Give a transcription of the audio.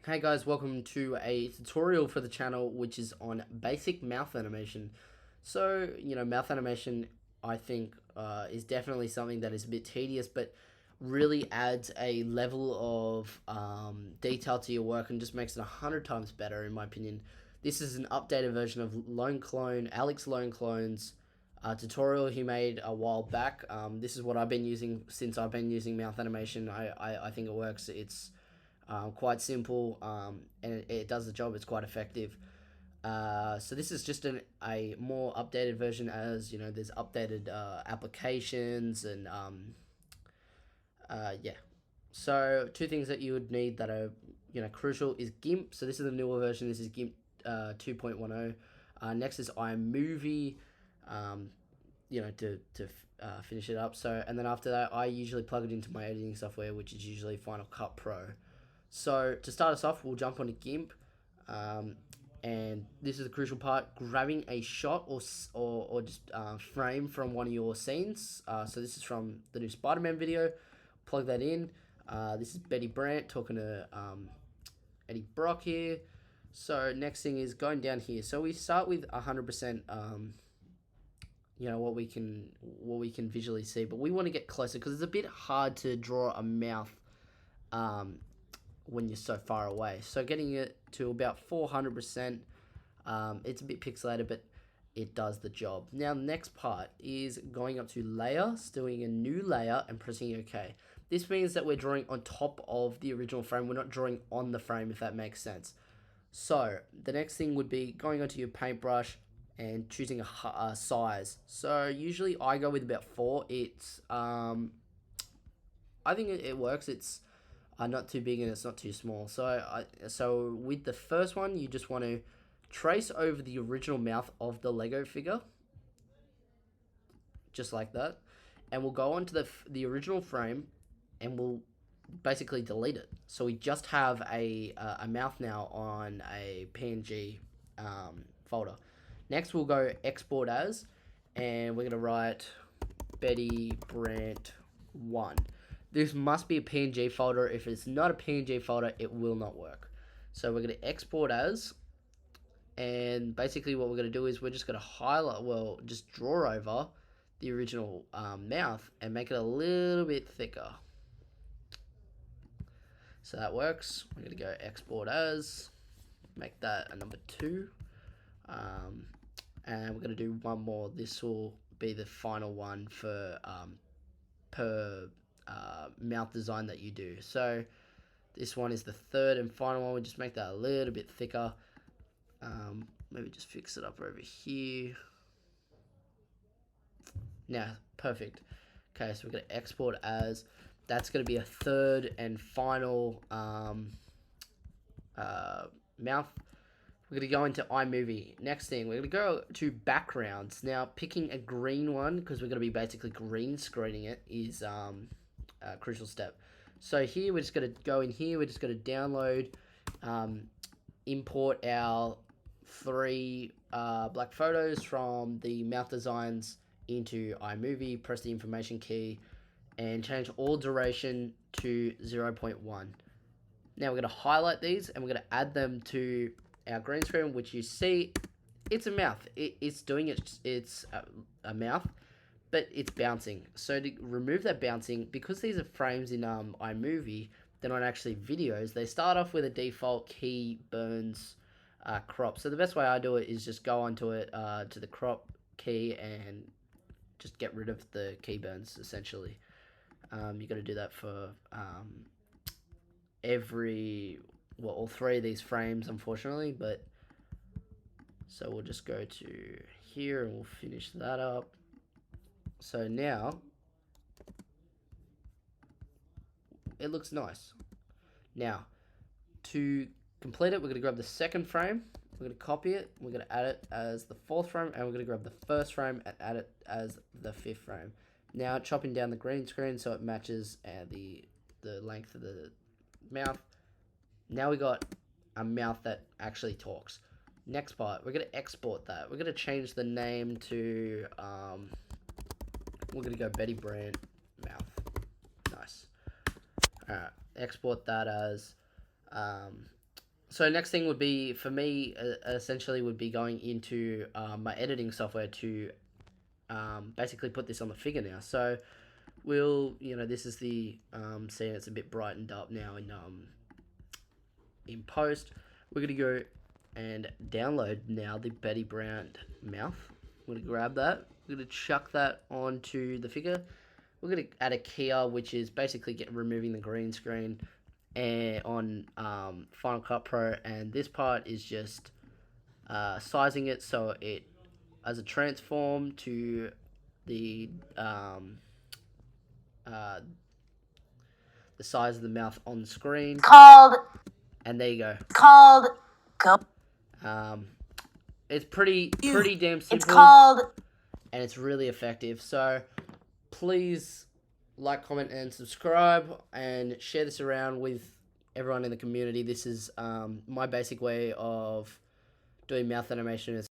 Hey guys, welcome to a tutorial for the channel which is on basic mouth animation. So, mouth animation I think is definitely something that is a bit tedious but really adds a level of detail to your work and just makes it 100 times better in my opinion. This is an updated version of Alex Lone Clone's tutorial he made a while back. This is what I've been using since I've been using mouth animation. I think it works. It's quite simple, and it does the job. It's quite effective. So this is just a more updated version, as you know. There's updated applications and yeah. So two things that you would need that are crucial is Gimp. So this is the newer version. This is Gimp 2.10. Next is iMovie. To finish it up. So and then after that, I usually plug it into my editing software, which is usually Final Cut Pro. So to start us off, we'll jump onto Gimp, and this is the crucial part: grabbing a shot or just frame from one of your scenes. So this is from the new Spider-Man video. Plug that in. This is Betty Brant talking to Eddie Brock here. So next thing is going down here. So we start with 100%. What we can visually see, but we want to get closer because it's a bit hard to draw a mouth when you're so far away. So getting it to about 400%, it's a bit pixelated, but it does the job. Now, the next part is going up to layer, doing a new layer and pressing OK. This means that we're drawing on top of the original frame. We're not drawing on the frame, if that makes sense. So the next thing would be going onto your paintbrush and choosing a size. So usually I go with about 4. It's I think it works. It's not too big and it's not too small. So with the first one, you just want to trace over the original mouth of the Lego figure, just like that, and we'll go onto the original frame, and we'll basically delete it. So we just have a mouth now on a PNG folder. Next, we'll go export as, and we're gonna write Betty Brant 1. This must be a PNG folder. If it's not a PNG folder, it will not work. So we're going to export as, and basically what we're going to do is we're just going to just draw over the original mouth and make it a little bit thicker. So that works. We're going to go export as, make that a number 2, and we're going to do one more. This will be the final one for per mouth design that you do. So this one is the third and final one. We just make that a little bit thicker. Maybe just fix it up over here. Now, perfect. Okay, so we're going to export as. That's going to be a third and final mouth. We're going to go into iMovie. Next thing, we're going to go to backgrounds. Now, picking a green one, because we're going to be basically green screening it, is a crucial step. So here, we're just going to go in here. We're just going to download, import our 3 black photos from the mouth designs into iMovie. Press the information key and change all duration to 0.1. Now, we're going to highlight these and we're going to add them to our green screen, which you see, it's a mouth. It's doing it's a mouth, but it's bouncing. So to remove that bouncing, because these are frames in iMovie, they're not actually videos. They start off with a default key burns crop. So the best way I do it is just go onto it to the crop key and just get rid of the key burns. Essentially, you got to do that for all 3 of these frames, unfortunately, but so we'll just go to here and we'll finish that up. So now it looks nice. Now to complete it, we're going to grab the second frame, we're going to copy it, we're going to add it as the 4th frame, and we're going to grab the first frame and add it as the 5th frame. Now chopping down the green screen so it matches the length of the mouth. Now we got a mouth that actually talks. Next part, we're going to export that. We're going to change the name to, we're going to go Betty Brant mouth. Nice. Alright, export that as So next thing would be for me, essentially, would be going into my editing software to basically put this on the figure now. So this is the scene. It's a bit brightened up now in post. We're gonna go and download now the Betty Brown mouth. We're gonna grab that. We're gonna chuck that onto the figure. We're gonna add a keyer, which is basically removing the green screen and on Final Cut Pro, and this part is just sizing it so it as a transform to the the size of the mouth on screen. Called. And there you go. Called. Go. It's pretty damn simple. It's called. And it's really effective. So please like, comment, and subscribe, and share this around with everyone in the community. This is my basic way of doing mouth animation. It's